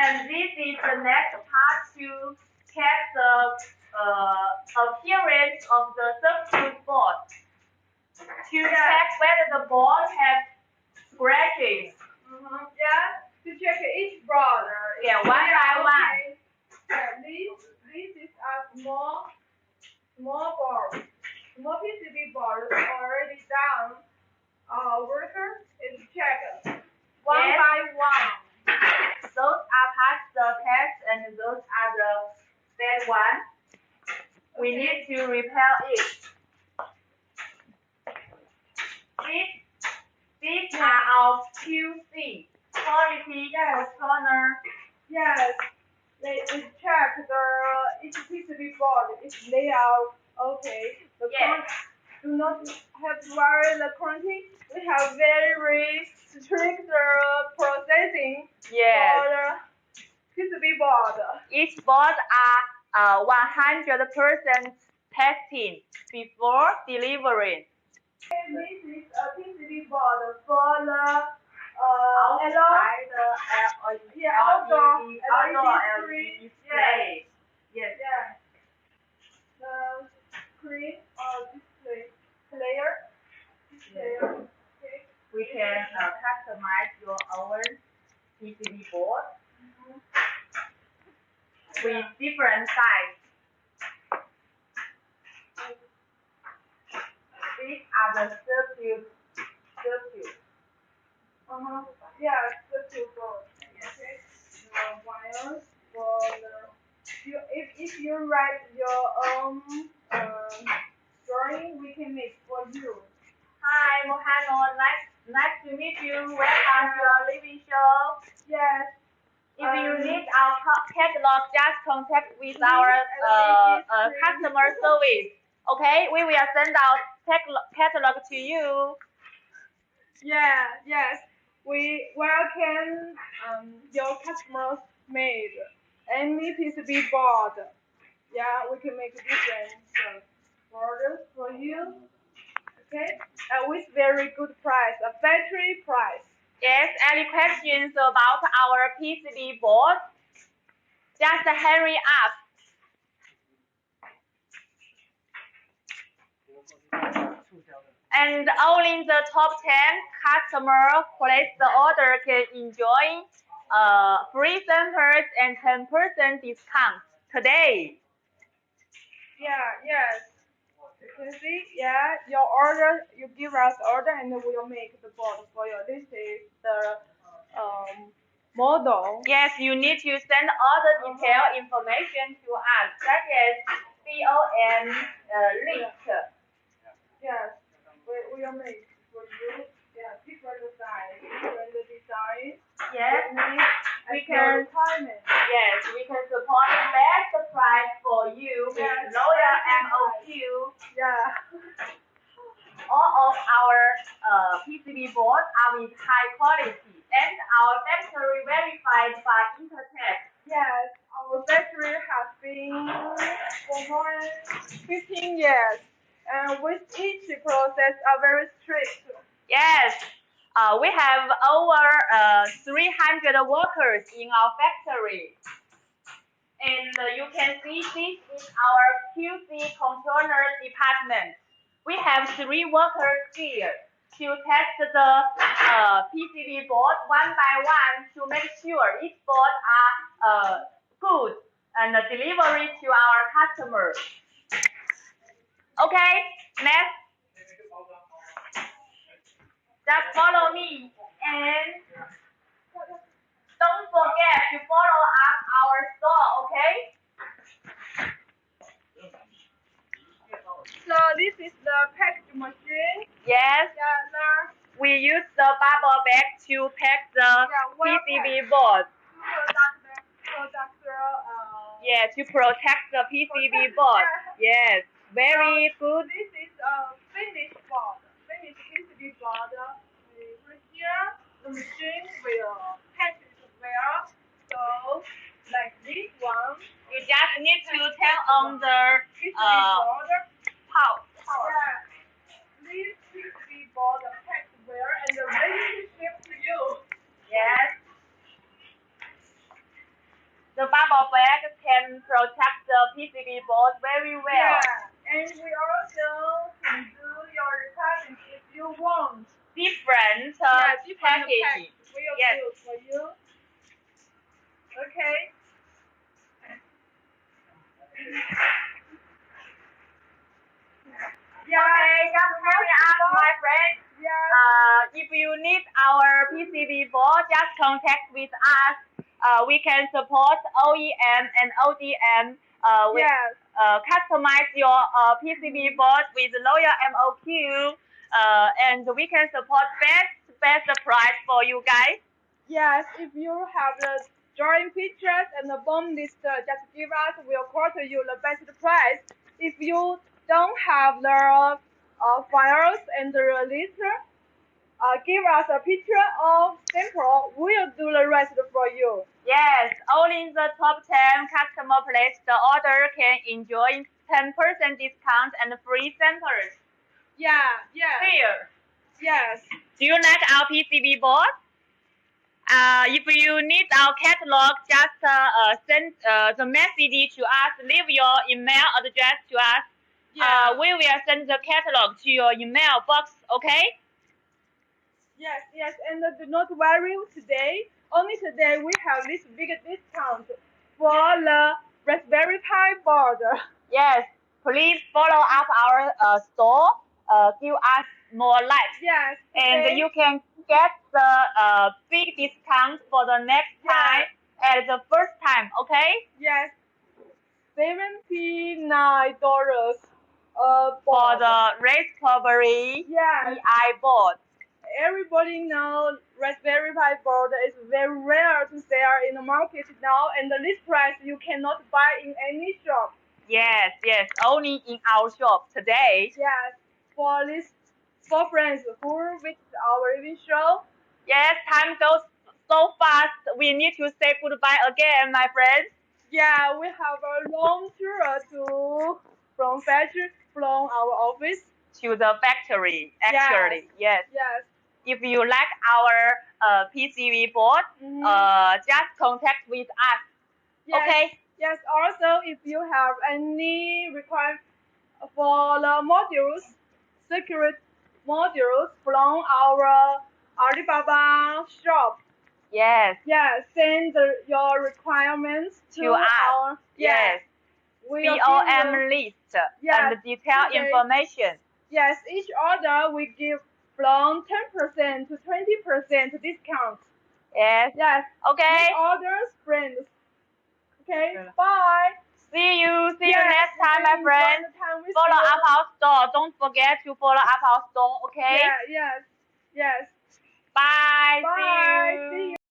And this is the next part to check the appearance of the circuit board. To check whether the board has scratches. Yeah, to check each board. Yeah, one by one. Yeah, this is a small board. Small PCB board already done. Worker is checked one by one. Those are past the test and those are the bad one. We need to repair it. These are our QC, quality control. Yes, they check each PCB board, its layout. Okay, do not have to worry the quality. We have very strict processing for the PCB board. Each board are 100% testing before delivering. This is a PCB board for the outdoor LED display. Yes. Yeah. The screen or display player. Okay. We can customize your own PCB board with different size. These are the circuit. Yeah, circuit board. Okay. The wires for the. If you write your own drawing, we can make for you. Hi, Mohano. Nice to meet you. Welcome to our living show. Yes. If you need our catalog, just contact with our customer service. Okay, we will send out catalog to you. Yes. We welcome your customers made any PCB board. Yeah, we can make different orders for you. Okay, with very good price, a factory price. Yes, any questions about our PCB board? Just hurry up. And only the top 10 customers who place the order can enjoy free samples and 10% discount today. Yes. You can see, your order, you give us order and we will make the board for you. This is the model. Yes, you need to send all the detailed information to us, such as COM link. Yes, we will make for you. Yeah, different size, different design. Yes, we can. Yes, we can support the best price for you with lower MOQ. Yeah. All of our PCB boards are with high quality and our factory verified by Intertech. Yes, our factory has been for more than 15 years, and with each process are very strict. Yes, we have over 300 workers in our factory. And you can see this is our QC controller department. We have 3 workers here to test the PCB board one by one to make sure each board are good and delivery to our customers. Okay, next. Just follow me and don't forget to follow up our store, okay? So this is the package machine. Yes. Yeah, we use the bubble bag to pack the PCB board. To protect the PCB board. Yes, very good. This is a finished board. Finished PCB board. Here, the machine will package well. So, like this one. You just need to turn on the power. This PCB board packed well and ready to ship to you. Yes. The bubble bag can protect the PCB board very well. Yeah, and we also can do your requirements if you want. Different Different packaging. We'll Yes. do for you. Okay. Yeah. Okay, just hurry up, my friend. Yeah. If you need our PCB board, just contact with us. We can support OEM and ODM. Yes. Customize your PCB board with loyal MOQ. And we can support best price for you guys. Yes, if you have the drawing pictures and the BOM list, just give us. We'll quote you the best price. If you don't have the files and the list, give us a picture of sample. We'll do the rest for you. Yes, only the top 10 customer place the order can enjoy 10% discount and free samples. Yeah. Here. Yes. Do you like our PCB board? If you need our catalog, just send the message to us. Leave your email address to us. Yeah. We will send the catalog to your email box. Okay? Yes, and do not worry today. Only today we have this big discount for the Raspberry Pi board. Yes. Please follow up our store. Give us more likes. Yes. And you can get the big discount for the next time at the first time. Okay? Yes. $79. For the Raspberry Pi board. Everybody knows Raspberry Pi board is very rare to sell in the market now, and this price you cannot buy in any shop. Yes, only in our shop today. Yes, for friends who visit our event show. Yes, time goes so fast. We need to say goodbye again, my friends. Yeah, we have a long tour from our office to the factory. Actually, yes. If you like our PCB board, just contact with us. Yes. Okay? Yes. Also, if you have any requirement for the modules, secret modules from our Alibaba shop. Yes. Yes. Send your requirements to us. Yes. BOM list and detailed information. Yes. Each order we give from 10% to 20% discount. Yes. Yes. Okay. Make orders, friends. Okay. Bye. See you next time, my friend. Follow up our store. Don't forget to follow up our store, okay? Yes. Bye. See you.